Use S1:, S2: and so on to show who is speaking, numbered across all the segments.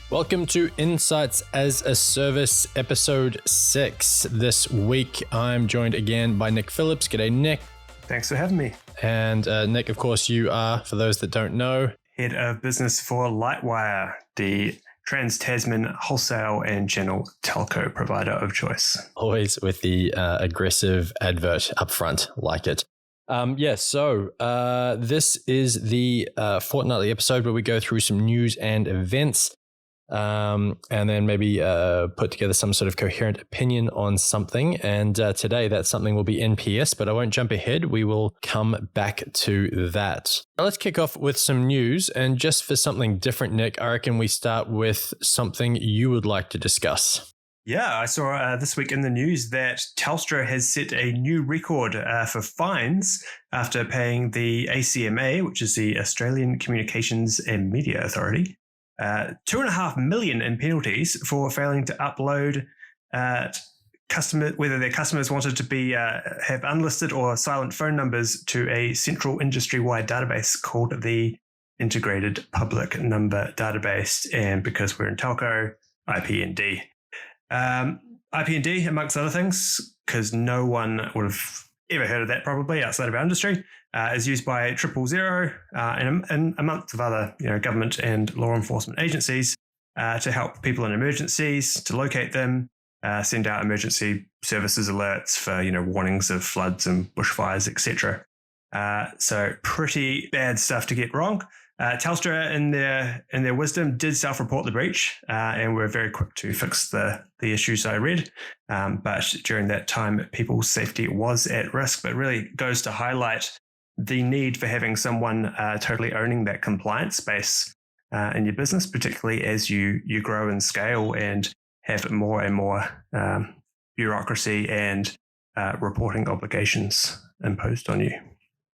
S1: Welcome to Insights as a Service, episode 6. This week, I'm joined again by Nick Phillips. G'day, Nick.
S2: Thanks for having me.
S1: And Nick, of course, you are, for those that don't know,
S2: Head of Business for Lightwire, the Trans-Tasman wholesale and channel telco provider of choice.
S1: Always with the aggressive advert up front, like it. So this is the fortnightly episode where we go through some news and events. And then maybe put together some sort of coherent opinion on something. And today that something will be NPS, but I won't jump ahead. We will come back to that. Now let's kick off with some news. And just for something different, Nick, I reckon we start with something you would like to discuss.
S2: Yeah, I saw this week in the news that Telstra has set a new record for fines after paying the ACMA, which is the Australian Communications and Media Authority, $2.5 million in penalties for failing to upload whether their customers wanted to be have unlisted or silent phone numbers to a central industry-wide database called the Integrated Public Number Database. And because we're in telco, IP&D. IP&D, amongst other things, because no one would have ever heard of that probably outside of our industry, is used by 000 and a month of other government and law enforcement agencies to help people in emergencies, to locate them, send out emergency services alerts for warnings of floods and bushfires, etc. So pretty bad stuff to get wrong. Telstra, in their wisdom, did self-report the breach and were very quick to fix the issues I read. But during that time, people's safety was at risk. But really goes to highlight the need for having someone totally owning that compliance space in your business, particularly as you grow and scale and have more and more bureaucracy and reporting obligations imposed on you.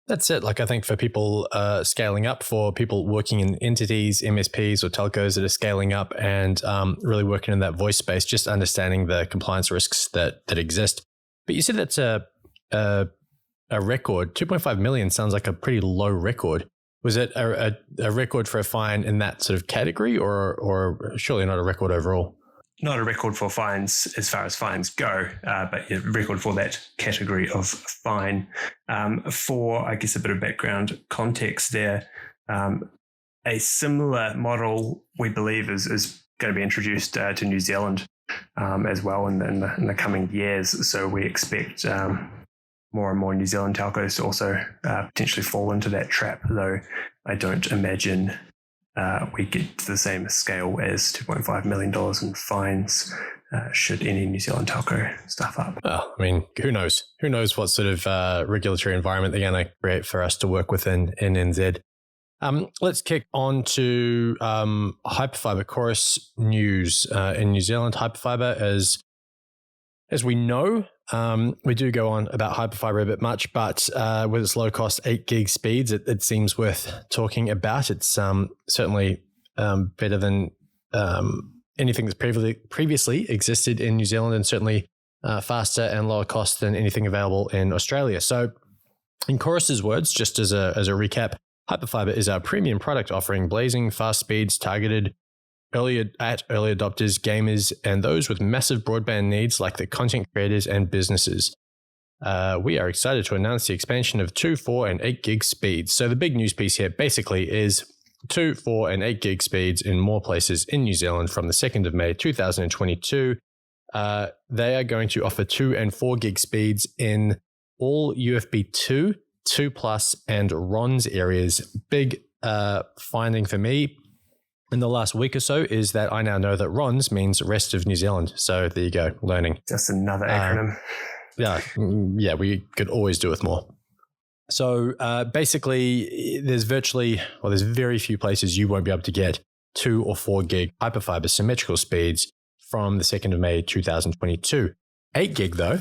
S1: That's it. Like, I think for people scaling up, for people working in entities, MSPs or telcos that are scaling up and really working in that voice space, just understanding the compliance risks that exist. But you said that's a record. 2.5 million sounds like a pretty low record. Was it a record for a fine in that sort of category or surely not a record overall?
S2: Not a record for fines as far as fines go, but a record for that category of fine. For, I guess, a bit of background context there, a similar model, we believe, is going to be introduced to New Zealand as well in the coming years. So we expect more and more New Zealand telcos to also potentially fall into that trap, though I don't imagine we get to the same scale as $2.5 million in fines should any New Zealand telco stuff up.
S1: Well, I mean, who knows? Who knows what sort of regulatory environment they're going to create for us to work within in NZ. Let's kick on to Hyperfibre Chorus news in New Zealand. Hyperfibre, as we know, we do go on about Hyperfibre a bit much, but with its low-cost 8 gig speeds, it seems worth talking about. It's certainly better than anything that's previously existed in New Zealand, and certainly faster and lower cost than anything available in Australia. So in Chorus's words, just as a recap, Hyperfibre is our premium product offering blazing fast speeds targeted early adopters, gamers, and those with massive broadband needs like the content creators and businesses. We are excited to announce the expansion of 2, 4, and 8 gig speeds. So the big news piece here basically is 2, 4, and 8 gig speeds in more places in New Zealand from the 2nd of May 2022. They are going to offer 2 and 4 gig speeds in all UFB 2, 2+, and RONZ areas. Big finding for me in the last week or so is that I now know that RONZ means rest of New Zealand. So there you go, learning.
S2: Just another acronym.
S1: Yeah, we could always do with more. So basically, there's very few places you won't be able to get 2 or 4 gig Hyperfibre symmetrical speeds from the 2nd of May 2022. 8 gig though.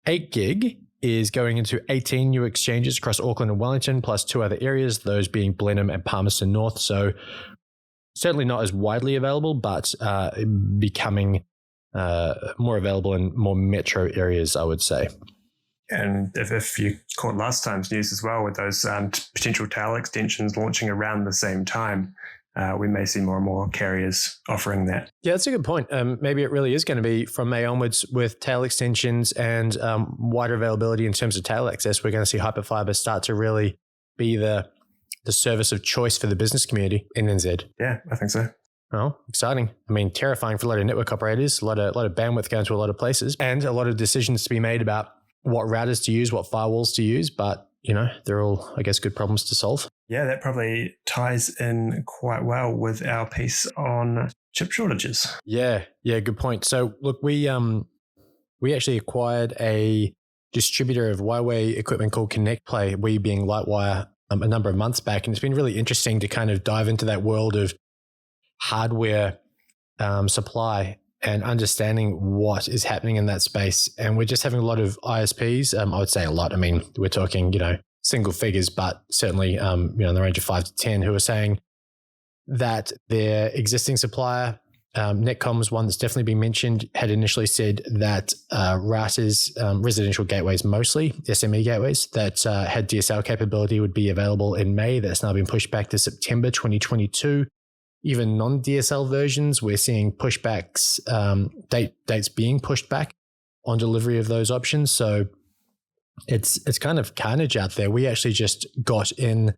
S1: 8 gig is going into 18 new exchanges across Auckland and Wellington, plus 2 other areas, those being Blenheim and Palmerston North. So certainly not as widely available, but becoming more available in more metro areas, I would say.
S2: And if you caught last time's news as well with those potential tail extensions launching around the same time, we may see more and more carriers offering that.
S1: Yeah, that's a good point. Maybe it really is going to be from May onwards with tail extensions and wider availability in terms of tail access. We're going to see Hyperfibre start to really be the service of choice for the business community in NZ.
S2: Yeah, I think so.
S1: Oh, exciting. I mean, terrifying for a lot of network operators, a lot of bandwidth going to a lot of places, and a lot of decisions to be made about what routers to use, what firewalls to use. But, they're all, I guess, good problems to solve.
S2: Yeah, that probably ties in quite well with our piece on chip shortages.
S1: Yeah, good point. So look, we actually acquired a distributor of Huawei equipment called Connect Play, we being Lightwire, a number of months back. And it's been really interesting to kind of dive into that world of hardware supply and understanding what is happening in that space. And we're just having a lot of ISPs. I would say a lot. I mean, we're talking, single figures, but certainly, in the range of 5 to 10 who are saying that their existing supplier, Netcom's one that's definitely been mentioned, had initially said that routers, residential gateways mostly, SME gateways, that had DSL capability would be available in May. That's now been pushed back to September 2022. Even non-DSL versions, we're seeing pushbacks, dates being pushed back on delivery of those options. So it's kind of carnage out there. We actually just got in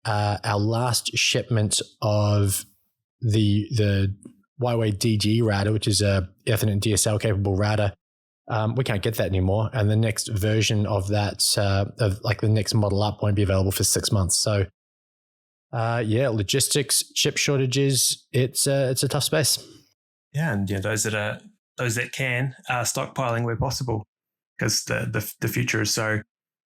S1: our last shipment of the Huawei DG router, which is a Ethernet DSL capable router. We can't get that anymore. And the next version of that, the next model up, won't be available for 6 months. So logistics, chip shortages, it's a tough space.
S2: Yeah, and those that can are stockpiling where possible because the future is so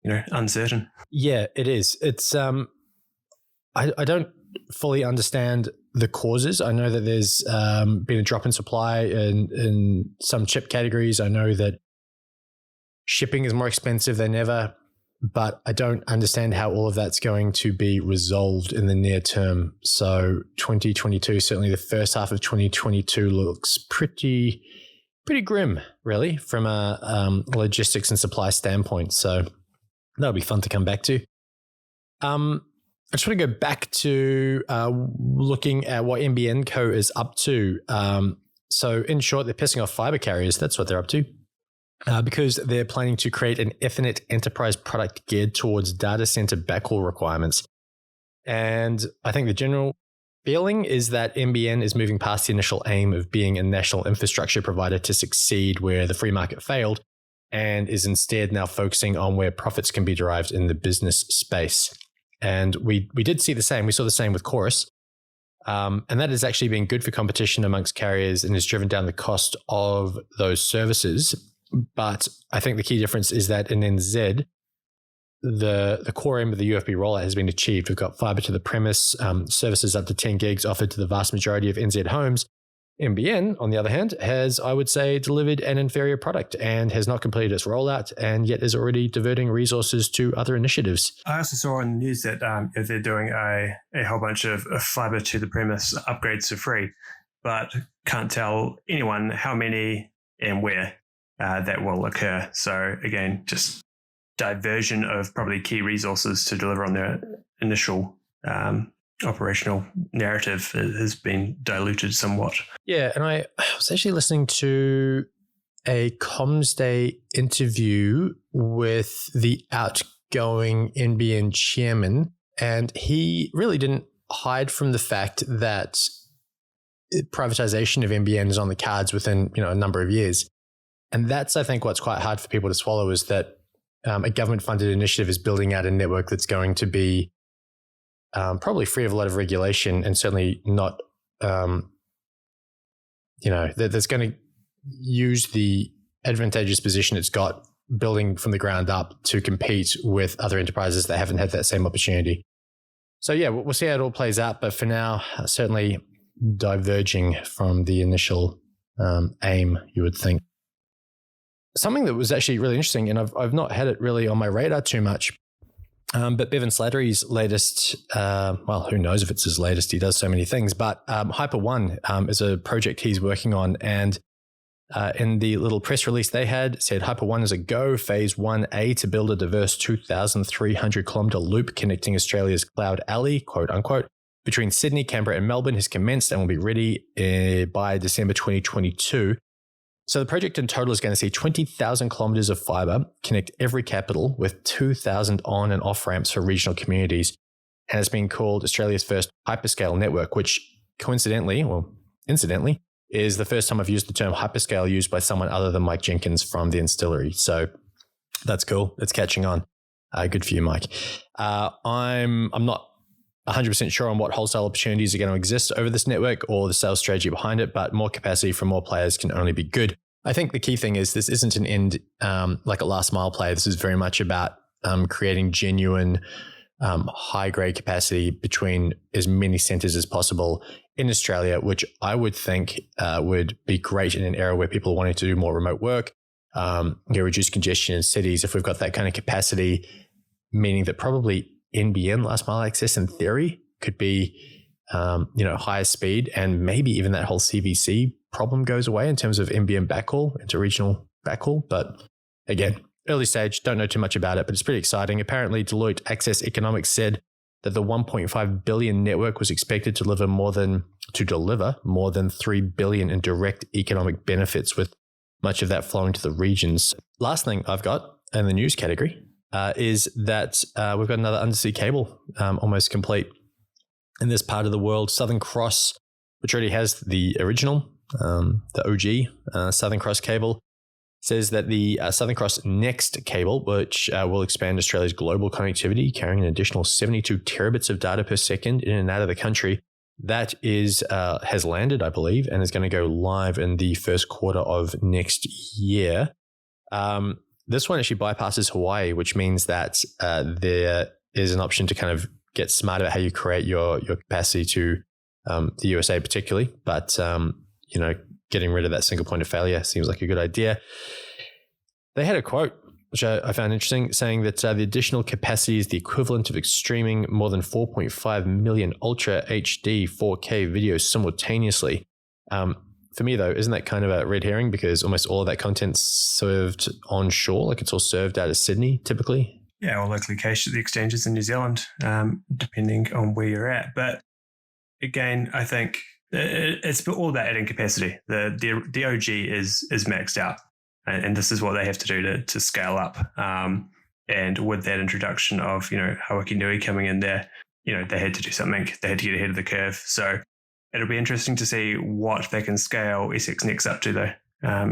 S2: uncertain. Yeah,
S1: it is. It's I don't fully understand the causes. I know that there's been a drop in supply in some chip categories. I know that shipping is more expensive than ever, but I don't understand how all of that's going to be resolved in the near term. So 2022, certainly the first half of 2022 looks pretty grim, really, from a logistics and supply standpoint. So that'll be fun to come back to. I just want to go back to looking at what NBN Co is up to. So in short, they're pissing off fiber carriers. That's what they're up to. Because they're planning to create an Ethernet enterprise product geared towards data center backhaul requirements. And I think the general feeling is that NBN is moving past the initial aim of being a national infrastructure provider to succeed where the free market failed, and is instead now focusing on where profits can be derived in the business space. And we did see the same. We saw the same with Chorus. And that has actually been good for competition amongst carriers and has driven down the cost of those services. But I think the key difference is that in NZ, the core aim of the UFB rollout has been achieved. We've got fiber to the premise, services up to 10 gigs offered to the vast majority of NZ homes. NBN, on the other hand, has, I would say, delivered an inferior product and has not completed its rollout and yet is already diverting resources to other initiatives.
S2: I also saw on the news that they're doing a whole bunch of fiber to the premise upgrades for free, but can't tell anyone how many and where that will occur. So again, just diversion of probably key resources to deliver on their initial operational narrative has been diluted somewhat.
S1: Yeah, and I was actually listening to a Comms Day interview with the outgoing NBN chairman, and he really didn't hide from the fact that privatization of NBN is on the cards within a number of years. And that's, I think, what's quite hard for people to swallow is that a government-funded initiative is building out a network that's going to be probably free of a lot of regulation and certainly not, that's going to use the advantageous position it's got building from the ground up to compete with other enterprises that haven't had that same opportunity. So yeah, we'll see how it all plays out. But for now, certainly diverging from the initial aim, you would think. Something that was actually really interesting, and I've not had it really on my radar too much, but Bevan Slattery's latest, who knows if it's his latest, he does so many things, but Hyper One is a project he's working on, and in the little press release they had, said Hyper One is a go, phase 1A to build a diverse 2,300 kilometre loop connecting Australia's Cloud Alley, quote unquote, between Sydney, Canberra, and Melbourne has commenced and will be ready by December 2022. So the project in total is going to see 20,000 kilometers of fibre connect every capital with 2,000 on and off ramps for regional communities, and has been called Australia's first hyperscale network, which incidentally, is the first time I've used the term hyperscale used by someone other than Mike Jenkins from the Instillery. So that's cool. It's catching on. Good for you, Mike. I'm not 100% sure on what wholesale opportunities are going to exist over this network or the sales strategy behind it, but more capacity from more players can only be good. I think the key thing is this isn't an end, like a last mile play. This is very much about creating genuine high-grade capacity between as many centres as possible in Australia, which I would think would be great in an era where people are wanting to do more remote work, reduce congestion in cities. If we've got that kind of capacity, meaning that probably NBN, last mile access, in theory, could be higher speed, and maybe even that whole CVC problem goes away in terms of NBN backhaul into regional backhaul. But again, early stage, don't know too much about it, but it's pretty exciting. Apparently, Deloitte Access Economics said that the 1.5 billion network was expected to deliver more than 3 billion in direct economic benefits, with much of that flowing to the regions. Last thing I've got in the news category is that we've got another undersea cable almost complete in this part of the world. Southern Cross, which already has the original, the OG Southern Cross cable, says that the Southern Cross NEXT cable, which will expand Australia's global connectivity, carrying an additional 72 terabits of data per second in and out of the country, that has landed, I believe, and is going to go live in the first quarter of next year. This one actually bypasses Hawaii, which means that there is an option to kind of get smart about how you create your capacity to the USA particularly. But, getting rid of that single point of failure seems like a good idea. They had a quote, which I found interesting, saying that the additional capacity is the equivalent of streaming more than 4.5 million Ultra HD 4K videos simultaneously. For me, though, isn't that kind of a red herring, because almost all of that content's served onshore? Like, it's all served out of Sydney, typically.
S2: Yeah, or locally cached at the exchanges in New Zealand, depending on where you're at. But again, I think it's all about adding capacity. The OG is maxed out, and this is what they have to do to scale up. And with that introduction of Hawaki Nui coming in there, they had to do something. They had to get ahead of the curve. So it'll be interesting to see what they can scale E06 NEXT up to, though,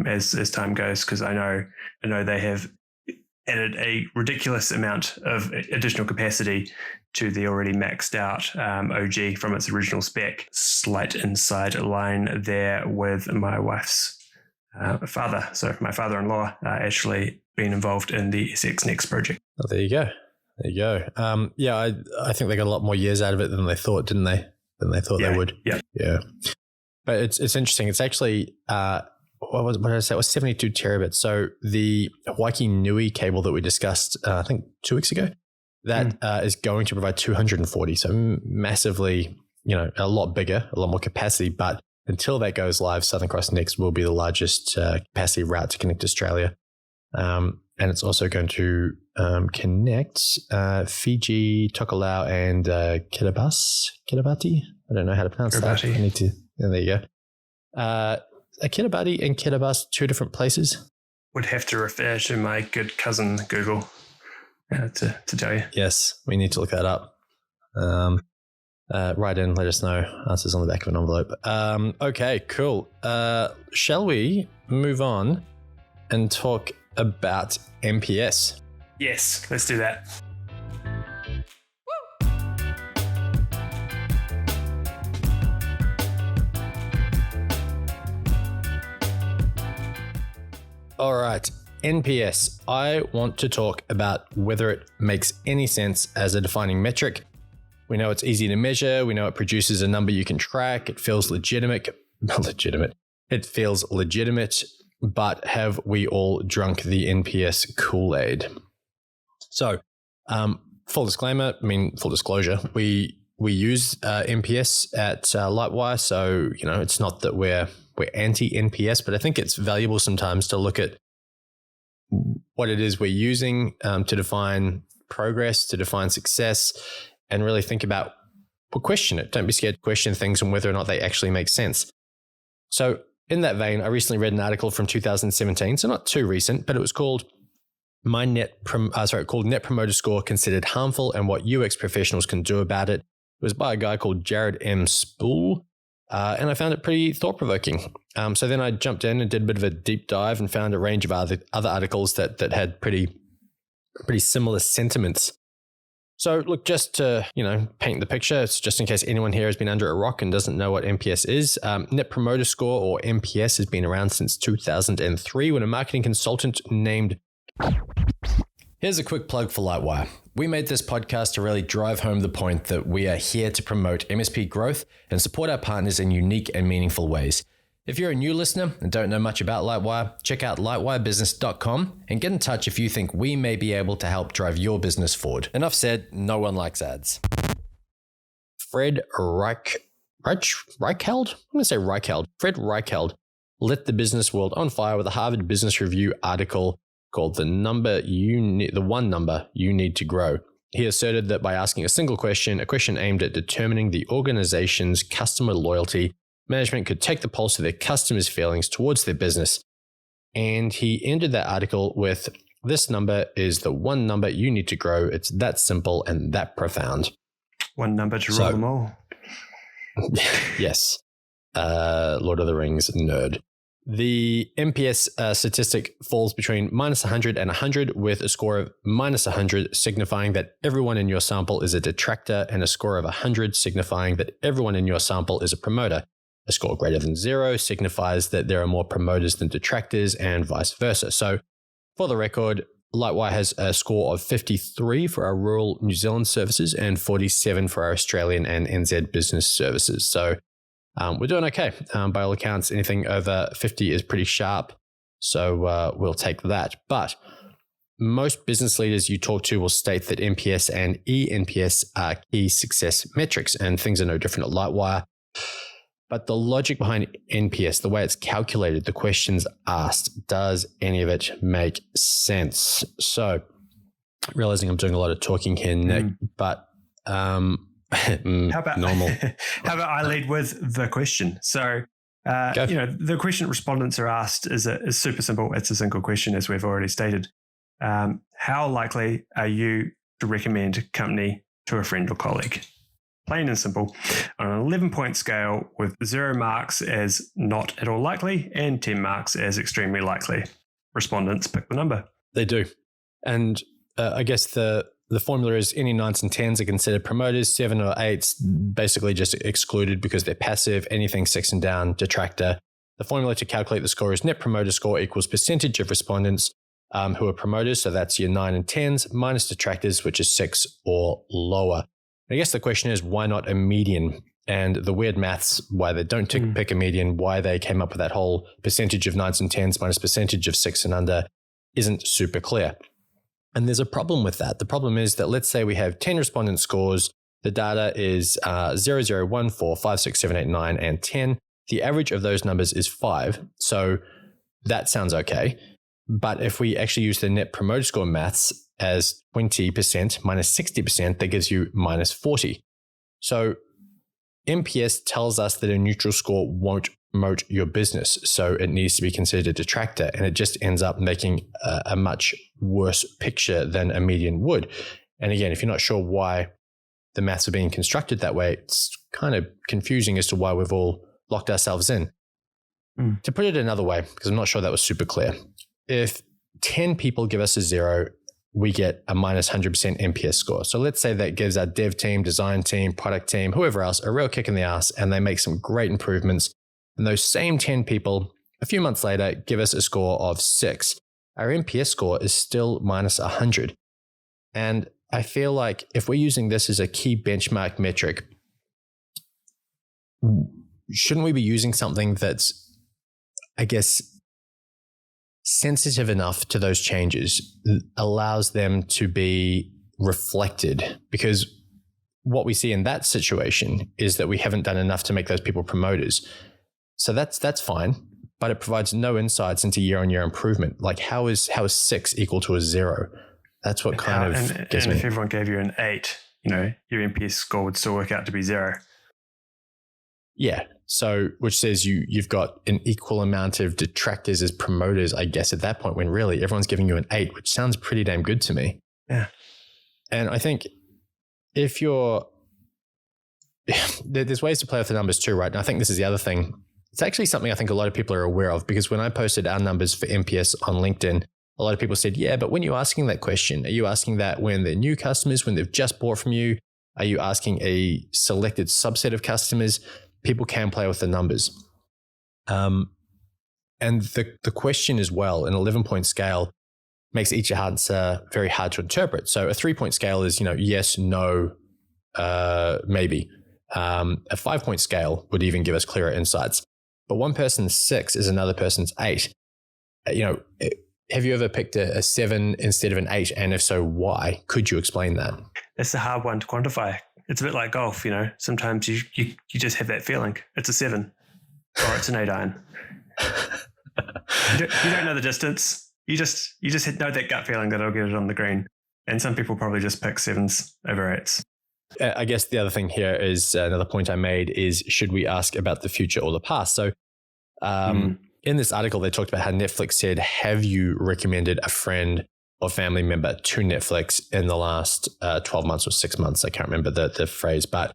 S2: as time goes, because I know they have added a ridiculous amount of additional capacity to the already maxed out OG from its original spec. Slight inside line there with my wife's father. So my father-in-law actually been involved in the E06 NEXT project.
S1: Oh, there you go. I think they got a lot more years out of it than they thought, didn't they? They would. Yeah. But it's interesting. It's actually what did I say? It was 72 terabits. So the Hawaii Nui cable that we discussed, I think 2 weeks ago, that is going to provide 240. So massively, a lot bigger, a lot more capacity. But until that goes live, Southern Cross NEXT will be the largest capacity route to connect Australia. And it's also going to connect Fiji, Tokelau, and Kiribati. I don't know how to pronounce that. I need to. There you go. Kiribati and Kiribati, two different places.
S2: Would have to refer to my good cousin Google to tell you.
S1: Yes, we need to look that up. Write in, let us know. Answers on the back of an envelope. Okay, cool. Shall we move on and talk about NPS?
S2: Yes, let's do that.
S1: All right, NPS. I want to talk about whether it makes any sense as a defining metric. We know it's easy to measure. We know it produces a number you can track. It feels legitimate. It feels legitimate, but have we all drunk the NPS Kool-Aid? So, full disclosure, we use NPS at Lightwire. So, it's not that we're anti-NPS, but I think it's valuable sometimes to look at what it is we're using to define progress, to define success, and really think about question it. Don't be scared to question things and whether or not they actually make sense. So in that vein, I recently read an article from 2017, so not too recent, but it was called Net Promoter Score Considered Harmful and What UX Professionals Can Do About It. It was by a guy called Jared M. Spool, and I found it pretty thought-provoking. So then I jumped in and did a bit of a deep dive and found a range of other articles that had pretty similar sentiments. So look, just to paint the picture, it's just in case anyone here has been under a rock and doesn't know what NPS is. Net Promoter Score, or NPS, has been around since 2003 when a marketing consultant named... Here's a quick plug for Lightwire. We made this podcast to really drive home the point that we are here to promote MSP growth and support our partners in unique and meaningful ways. If you're a new listener and don't know much about Lightwire, check out lightwirebusiness.com and get in touch if you think we may be able to help drive your business forward. Enough said, no one likes ads. Fred Reichheld? I'm going to say Reichheld. Fred Reichheld lit the business world on fire with a Harvard Business Review article called The One Number You Need to Grow. He asserted that by asking a single question, a question aimed at determining the organization's customer loyalty, management could take the pulse of their customers' feelings towards their business. And he ended that article with, "This number is the one number you need to grow. It's that simple and that profound."
S2: One number to rule them all.
S1: Yes. Lord of the Rings nerd. The NPS statistic falls between -100 and 100, with a score of -100 signifying that everyone in your sample is a detractor, and a score of 100 signifying that everyone in your sample is a promoter. A score greater than 0 signifies that there are more promoters than detractors, and vice versa. So, for the record, Lightwire has a score of 53 for our rural New Zealand services and 47 for our Australian and NZ business services. So, we're doing okay. By all accounts, anything over 50 is pretty sharp. So we'll take that. But most business leaders you talk to will state that NPS and eNPS are key success metrics, and things are no different at Lightwire. But the logic behind NPS, the way it's calculated, the questions asked, does any of it make sense? So, realizing I'm doing a lot of talking here, Nick, but...
S2: How about
S1: normal?
S2: How about I lead with the question? So, the question respondents are asked is super simple. It's a single question, as we've already stated. How likely are you to recommend a company to a friend or colleague? Plain and simple. On an 11-point scale, with 0 marks as not at all likely and 10 marks as extremely likely. Respondents pick the number.
S1: They do, and I guess the formula is any 9s and 10s are considered promoters, 7 or 8s basically just excluded because they're passive, anything 6 and down, detractor. The formula to calculate the score is Net Promoter Score equals percentage of respondents who are promoters, so that's your 9 and 10s, minus detractors, which is 6 or lower. I guess the question is, why not a median? And the weird maths, why they don't pick a median, why they came up with that whole percentage of 9s and 10s minus percentage of 6 and under isn't super clear. And there's a problem with that. The problem is that let's say we have 10 respondent scores. The data is 0, 0, 1, 4, 5, 6, 7, 8, 9, and 10. The average of those numbers is 5. So that sounds okay. But if we actually use the Net Promoter Score maths as 20% minus 60%, that gives you minus 40. So NPS tells us that a neutral score won't promote your business, so it needs to be considered a detractor, and it just ends up making a much worse picture than a median would. And again, if you're not sure why the maths are being constructed that way, it's kind of confusing as to why we've all locked ourselves in. To put it another way, because I'm not sure that was super clear, if 10 people give us a 0, we get a minus 100% NPS score. So let's say that gives our dev team, design team, product team, whoever else, a real kick in the ass, and they make some great improvements. And those same 10 people, a few months later, give us a score of 6. Our NPS score is still minus 100. And I feel like if we're using this as a key benchmark metric, shouldn't we be using something that's, I guess, sensitive enough to those changes, allows them to be reflected? Because what we see in that situation is that we haven't done enough to make those people promoters. So that's fine, but it provides no insights into year-on-year improvement. Like how is 6 equal to a 0? That's what kind of gives me.
S2: And if everyone gave you an 8, your NPS score would still work out to be 0.
S1: Yeah. So, which says you've got an equal amount of detractors as promoters, I guess, at that point, when really everyone's giving you an 8, which sounds pretty damn good to me.
S2: Yeah.
S1: And I think there's ways to play with the numbers too, right? And I think this is the other thing. It's actually something I think a lot of people are aware of, because when I posted our numbers for NPS on LinkedIn, a lot of people said, yeah, but when you're asking that question, are you asking that when they're new customers, when they've just bought from you? Are you asking a selected subset of customers? People can play with the numbers. And the question as well, an 11-point scale makes each answer very hard to interpret. So a 3-point scale is, yes, no, maybe. A 5-point scale would even give us clearer insights. But one person's 6 is another person's 8. Have you ever picked a 7 instead of an 8? And if so, why? Could you explain that?
S2: It's a hard one to quantify. It's a bit like golf, Sometimes you just have that feeling. It's a 7 or it's an 8 iron. You don't know the distance. You just know that gut feeling that I'll get it on the green. And some people probably just pick 7s over 8s.
S1: I guess the other thing here is another point I made is, should we ask about the future or the past? So in this article, they talked about how Netflix said, have you recommended a friend or family member to Netflix in the last 12 months or 6 months? I can't remember the phrase, but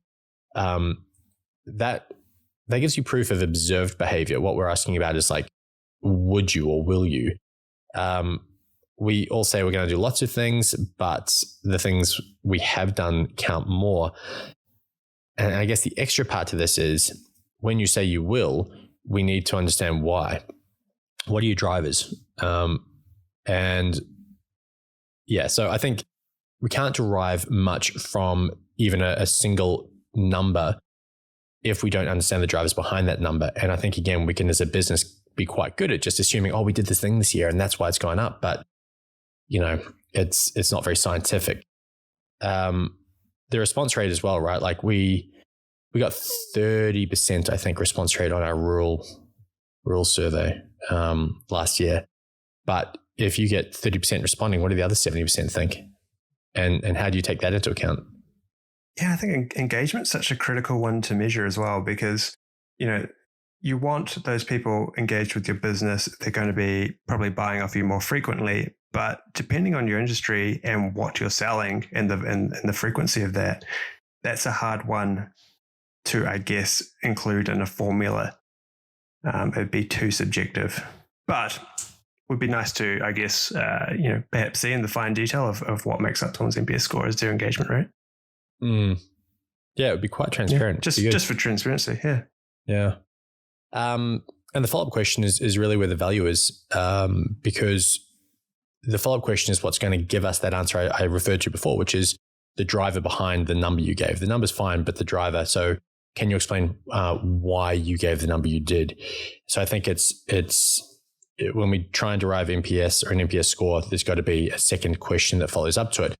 S1: that gives you proof of observed behavior. What we're asking about is like, would you or will you? We all say we're going to do lots of things, but the things we have done count more. And I guess the extra part to this is, when you say you will, we need to understand why. What are your drivers? And yeah, so I think we can't derive much from even a single number if we don't understand the drivers behind that number. And I think, again, we can, as a business, be quite good at just assuming, oh, we did this thing this year and that's why it's gone up. But it's not very scientific. The response rate as well, right? Like we got 30%, I think, response rate on our rural survey last year. But if you get 30% responding, what do the other 70% think? And how do you take that into account?
S2: Yeah, I think engagement's such a critical one to measure as well, because, you want those people engaged with your business. They're going to be probably buying off you more frequently, but depending on your industry and what you're selling and the frequency of that, that's a hard one to, I guess, include in a formula. It'd be too subjective, but would be nice to, I guess, perhaps see in the fine detail of what makes up someone's NPS score as their engagement rate.
S1: Yeah, it would be quite transparent.
S2: Yeah, just for transparency. Yeah.
S1: Yeah. And the follow-up question is really where the value is, because the follow-up question is what's going to give us that answer I referred to before, which is the driver behind the number you gave. The number's fine, but the driver. So can you explain why you gave the number you did? So I think it's when we try and derive NPS or an NPS score, there's got to be a second question that follows up to it,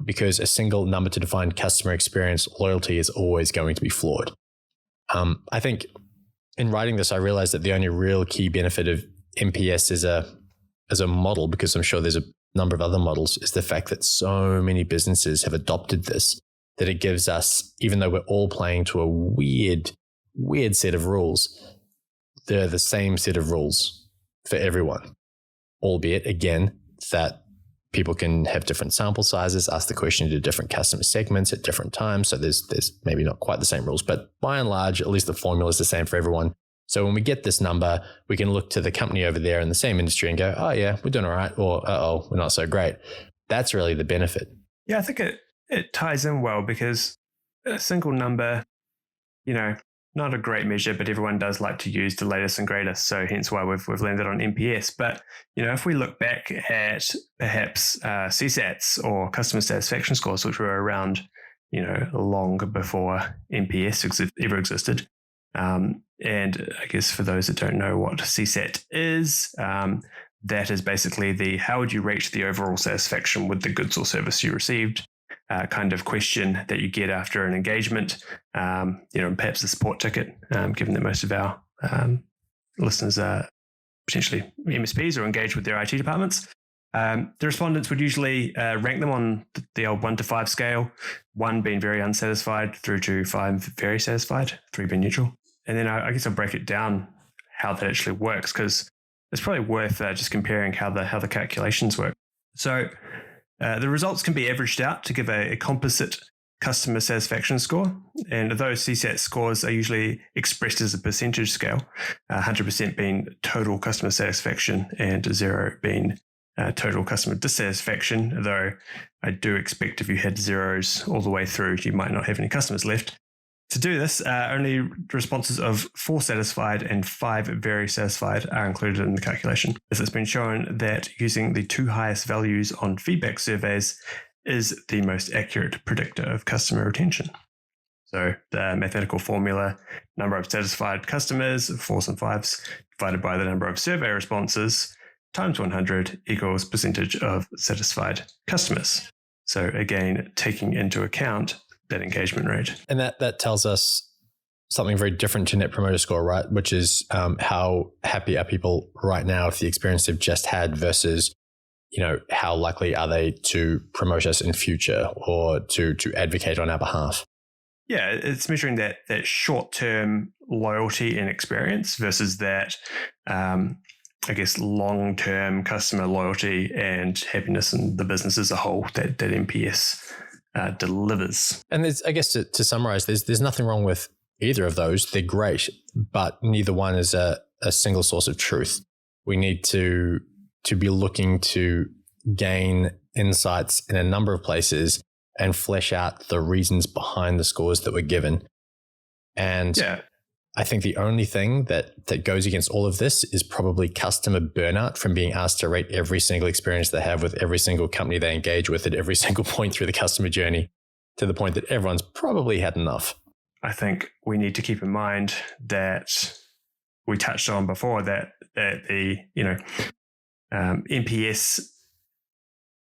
S1: because a single number to define customer experience loyalty is always going to be flawed. I think in writing this, I realized that the only real key benefit of NPS as a model, because I'm sure there's a number of other models, is the fact that so many businesses have adopted this, that it gives us, even though we're all playing to a weird set of rules, they're the same set of rules for everyone, albeit, again, that people can have different sample sizes, ask the question to different customer segments at different times. So there's maybe not quite the same rules, but by and large, at least the formula is the same for everyone. So when we get this number, we can look to the company over there in the same industry and go, oh yeah, we're doing all right, or uh-oh, we're not so great. That's really the benefit.
S2: Yeah, I think it ties in well, because a single number, not a great measure, but everyone does like to use the latest and greatest. So hence why we've landed on NPS. But, if we look back at perhaps CSATs or customer satisfaction scores, which were around, long before NPS ever existed. And I guess for those that don't know what CSAT is, that is basically how would you rate the overall satisfaction with the goods or service you received? Kind of question that you get after an engagement, perhaps a support ticket, given that most of our listeners are potentially MSPs or engaged with their IT departments. The respondents would usually rank them on the old 1 to 5 scale, 1 being very unsatisfied through to 5 very satisfied, 3 being neutral. And then I guess I'll break it down how that actually works, because it's probably worth just comparing how the calculations work. So the results can be averaged out to give a composite customer satisfaction score, and those CSAT scores are usually expressed as a percentage scale, 100% being total customer satisfaction and 0 being total customer dissatisfaction, though I do expect if you had zeros all the way through, you might not have any customers left. To do this, only responses of 4 satisfied and 5 very satisfied are included in the calculation, as it's been shown that using the 2 highest values on feedback surveys is the most accurate predictor of customer retention. So the mathematical formula, number of satisfied customers, 4s and 5s, divided by the number of survey responses, times 100 equals percentage of satisfied customers. So again, taking into account that engagement rate.
S1: And that tells us something very different to Net Promoter Score, right? Which is how happy are people right now with the experience they've just had versus, how likely are they to promote us in future or to advocate on our behalf?
S2: Yeah, it's measuring that short-term loyalty and experience versus that, long-term customer loyalty and happiness in the business as a whole that NPS delivers. And
S1: I guess to summarize, there's nothing wrong with either of those. They're great, but neither one is a single source of truth. We need to be looking to gain insights in a number of places and flesh out the reasons behind the scores that were given. And I think the only thing that goes against all of this is probably customer burnout from being asked to rate every single experience they have with every single company they engage with at every single point through the customer journey, to the point that everyone's probably had enough.
S2: I think we need to keep in mind that we touched on before that the NPS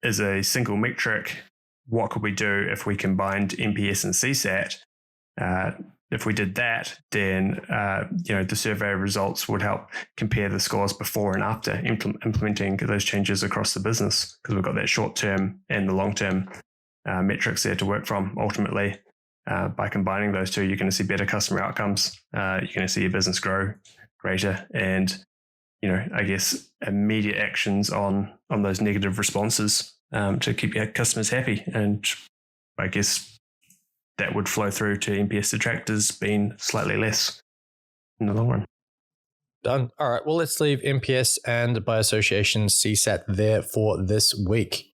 S2: is a single metric. What could we do if we combined NPS and CSAT? If we did that, then the survey results would help compare the scores before and after implementing those changes across the business, because we've got that short-term and the long-term metrics there to work from. Ultimately, by combining those two, you're going to see better customer outcomes. You're going to see your business grow greater, and immediate actions on those negative responses to keep your customers happy. And I guess that would flow through to NPS detractors being slightly less in the long run.
S1: Done. All right. Well, let's leave NPS and by association CSAT there for this week.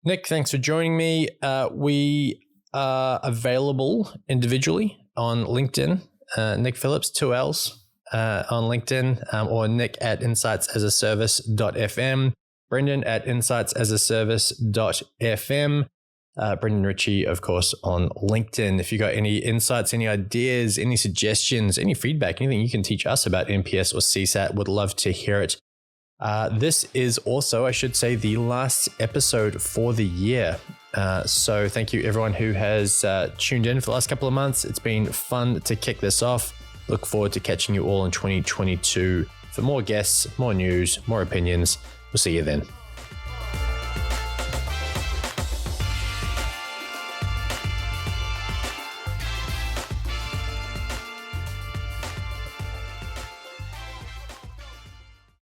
S1: Nick, thanks for joining me. We are available individually on LinkedIn. Nick Phillips, 2 L's on LinkedIn, or Nick at insightsasaservice.fm, Brendan at insightsasaservice.fm. Brendan Ritchie, of course, on LinkedIn. If you got any insights, any ideas, any suggestions, any feedback, anything you can teach us about NPS or CSAT, would love to hear it. This is also, I should say, the last episode for the year. So thank you everyone who has tuned in for the last couple of months. It's been fun to kick this off. Look forward to catching you all in 2022 for more guests, more news, more opinions. We'll see you then.